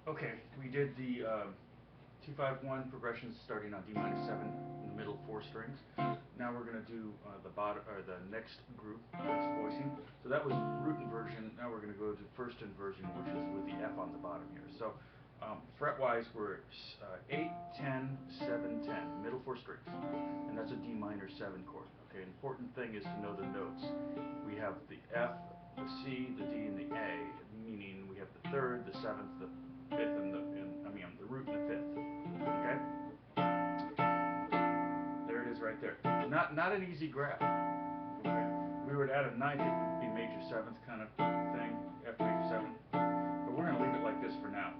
Okay, we did the 2-5-1 progressions starting on D-7 in the middle 4 strings. Now we're going to do the bottom or the next group, next voicing. So that was root inversion. Now we're going to go to first inversion, which is with the F on the bottom here. So fret-wise, we're 8, 10, 7, 10, middle 4 strings, and that's a D minor 7 chord. Okay, important thing is to know the notes. We have the F, the C, the D, and the A, meaning we have the third, the seventh, the fifth, and the root and the fifth. Okay, there it is right there. Not an easy grab. Okay, if we were to add a ninth, it would be major seventh kind of thing, F major 7. But we're going to leave it like this for now.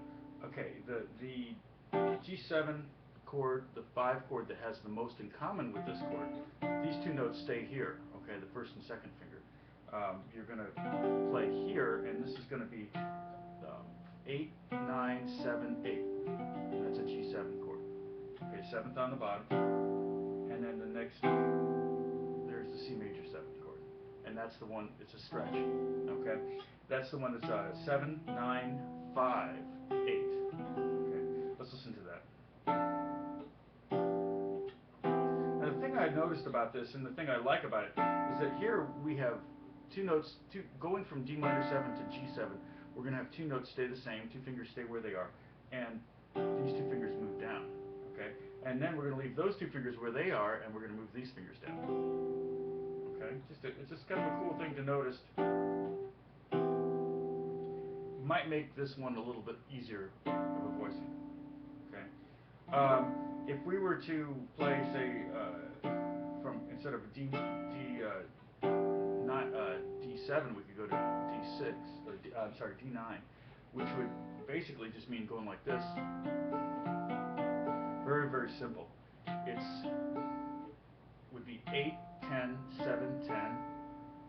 Okay, the G7 chord, the 5 chord that has the most in common with this chord, these two notes stay here, okay, the first and second finger. You're going to play here, and this is going to be 8, 9, 7, 8. And that's a G7 chord. Okay, 7th on the bottom, and then the next, there's the C major 7th chord. And that's the one, it's a stretch, okay? That's the one that's 7, 9, 5, 8. Okay, let's listen to that. Now the thing I noticed about this, and the thing I like about it, is that here we have two notes, going from D minor 7 to G7, we're going to have two notes stay the same, two fingers stay where they are, and these two fingers move down, okay? And then we're going to leave those two fingers where they are, and we're going to move these fingers down. Okay, it's just kind of a cool thing to notice. Might make this one a little bit easier of a voicing. Okay, if we were to play, say, from instead of D7, we could go to D6 or D9, which would basically just mean going like this. Very, very simple. Would be 8, 10, 7, 10,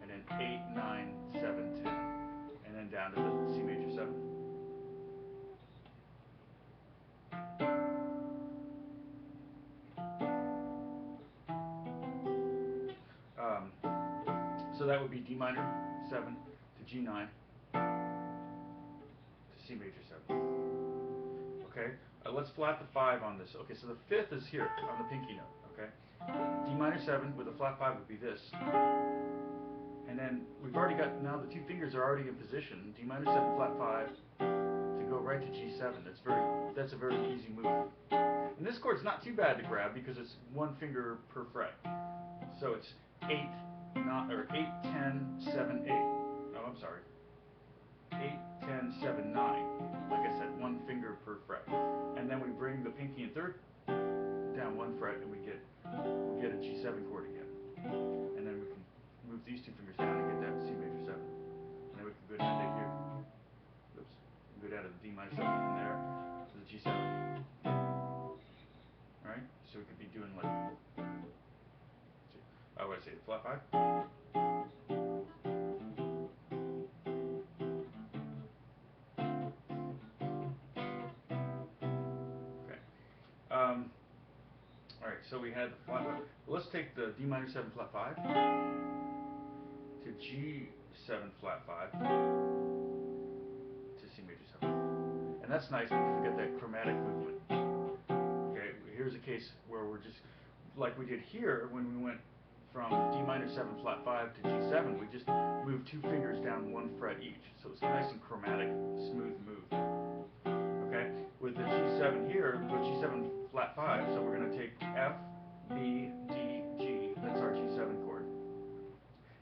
and then 8, 9, 7, 10, and then down to the C major 7. So that would be D minor 7 to G9 to C major 7. Okay, let's flat the 5 on this. Okay, so the 5th is here on the pinky note. Okay, D minor 7 with a flat 5 would be this. And then we've already got, now the two fingers are already in position. D minor 7 flat 5 to go right to G7. That's a very easy move. And this chord's not too bad to grab because it's one finger per fret. So it's 8, 10, 7, 8. Oh, I'm sorry. 8, 10, 7, 9. Like I said, one finger per fret. And then we bring the pinky and third down one fret, and we get a G7 chord again. And then we can move these two fingers down and get that C major 7. And then we can go down to here. Oops. Go down to the D minor 7 from there to the G7. Alright? So we could be doing like, what do I say, the flat 5? Alright, so we had the flat 5. Well, let's take the D minor 7 flat 5 to G7 flat 5 to C major 7. And that's nice because we get that chromatic movement. Okay, here's a case where we're just, like we did here when we went from D minor 7 flat 5 to G7, we just moved two fingers down one fret each. So it's a nice and chromatic, smooth move. Okay, with the G7 here, go G7 flat 5, so we're going to take F, B, D, G, that's our G7 chord.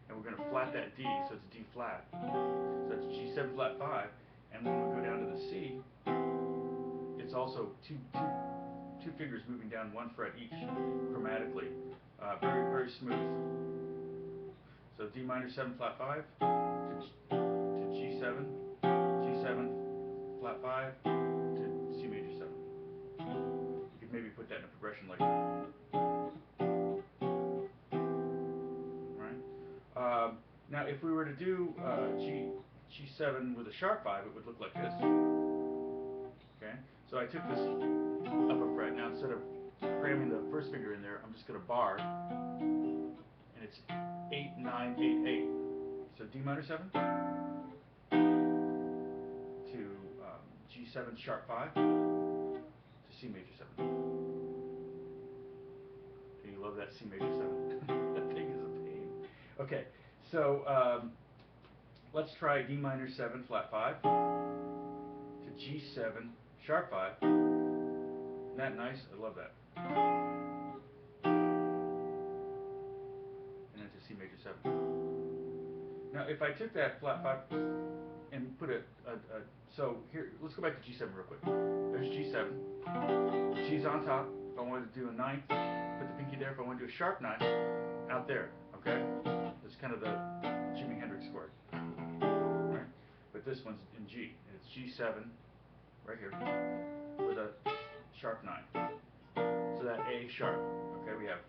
And we're going to flat that D, so it's D flat. So that's G7 flat 5, and when we go down to the C, it's also two fingers moving down one fret each, chromatically. Very, very smooth. So D minor 7 flat 5 to G7, G7 flat 5 to C major 7. You could maybe put that in a progression like that. Right? Now, if we were to do G7 with a sharp 5, it would look like this. Okay? So I took this up a fret. Now, instead of cramming the first finger in there, I'm just going to bar, and it's 8, 9, 8, 8. So D minor 7 to G7 sharp 5 to C major 7. And you love that C major 7. That thing is a pain. Okay, so let's try D minor 7 flat 5 to G7 sharp 5. Isn't that nice? I love that. And then to C major 7. Now if I took that flat 5 and put so here, let's go back to G7 real quick. There's G7. G's on top. If I wanted to do a ninth, put the pinky there. If I want to do a sharp 9, out there. Okay? That's kind of the Jimi Hendrix chord. Right? But this one's in G. And it's G7 right here with a sharp 9. So that A sharp. Okay, we have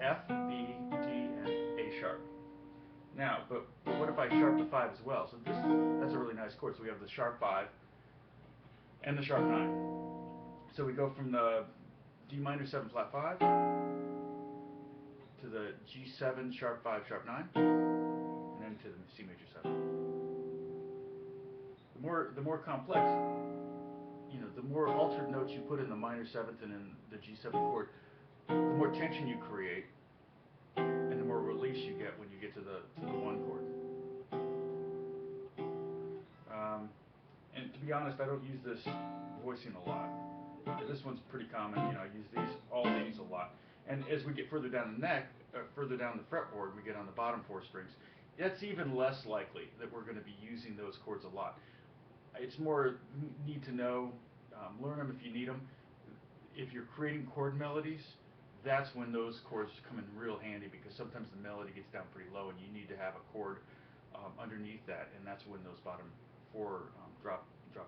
F, B, D, and A sharp. Now, but what if I sharp the 5 as well? So that's a really nice chord. So we have the sharp 5 and the sharp 9. So we go from the D minor 7 flat 5 to the G7 sharp 5 sharp 9, and then to the C major 7. The more complex, the more altered notes you put in the minor 7th and in the G7 chord, the more tension you create, and the more release you get when you get to the 1 chord. And to be honest, I don't use this voicing a lot. This one's pretty common. I use all these a lot. And as we get further down the neck, further down the fretboard, we get on the bottom 4 strings. That's even less likely that we're going to be using those chords a lot. It's more need to know, learn them if you need them. If you're creating chord melodies, that's when those chords come in real handy, because sometimes the melody gets down pretty low and you need to have a chord underneath that, and that's when those bottom 4 drop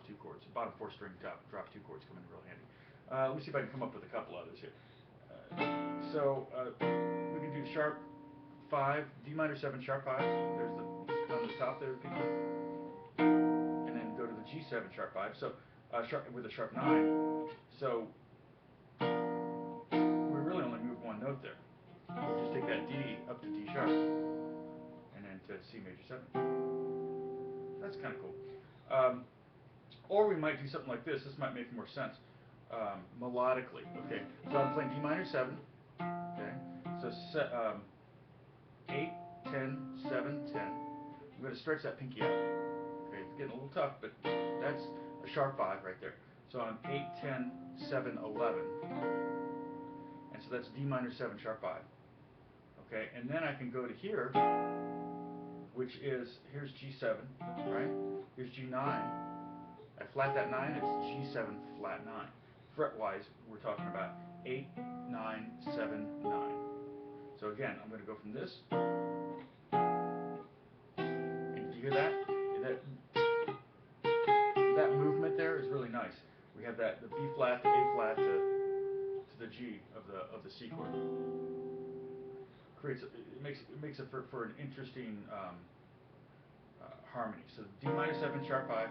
2 chords, bottom 4 string drop 2 chords come in real handy. Let me see if I can come up with a couple others here. We can do sharp 5, D minor 7 sharp 5. There's on the top there, and then go to the G7 sharp 5. So with a sharp 9. So we really only move 1 note there. We just take that D up to D sharp, and then to C major 7. That's kind of cool. Or we might do something like this. This might make more sense melodically. Okay, so I'm playing D minor 7. Okay, so 8, 10, 7, 10. I'm going to stretch that pinky out. Okay, it's getting a little tough, but that's a sharp 5 right there. So I'm 8, 10, 7, 11. And so that's D minor 7 sharp 5. Okay, and then I can go to here, which is, here's G7, right? Here's G9. I flat that 9, it's G7 flat 9. Fret-wise, we're talking about 8, 9, 7, 9. So again, I'm going to go from this, and do you hear that? That movement there is really nice. We have the B flat to A flat to the G of the C chord. It makes it for an interesting harmony. So D minor 7 sharp 5,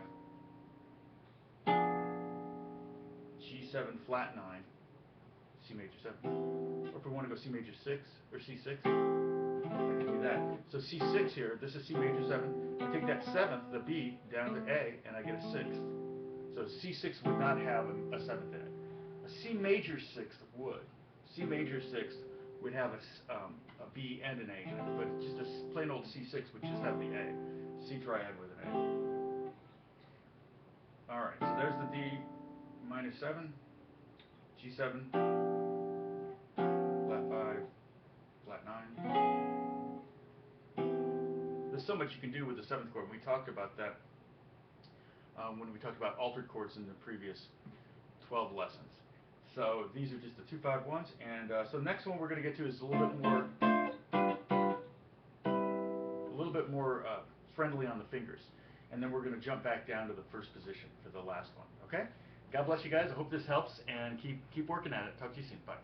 G7 flat 9, C major 7. Or if we want to go C major 6 or C6, I can do that. So C6 here, this is C major 7. I take that 7th, the B, down to A, and I get a 6th. So C6 would not have a 7th in it. A C major 6th would. C major 6th would have a B and an A in it, but just a plain old C6 would just have the A. C triad with an A. Alright, so there's the D minor 7, G7, flat 5, flat 9. There's so much you can do with the 7th chord. We talked about that when we talked about altered chords in the previous 12 lessons. So these are just the 2-5-1s, and so the next one we're going to get to is a little bit more friendly on the fingers, and then we're going to jump back down to the first position for the last one. Okay? God bless you guys. I hope this helps, and keep working at it. Talk to you soon. Bye.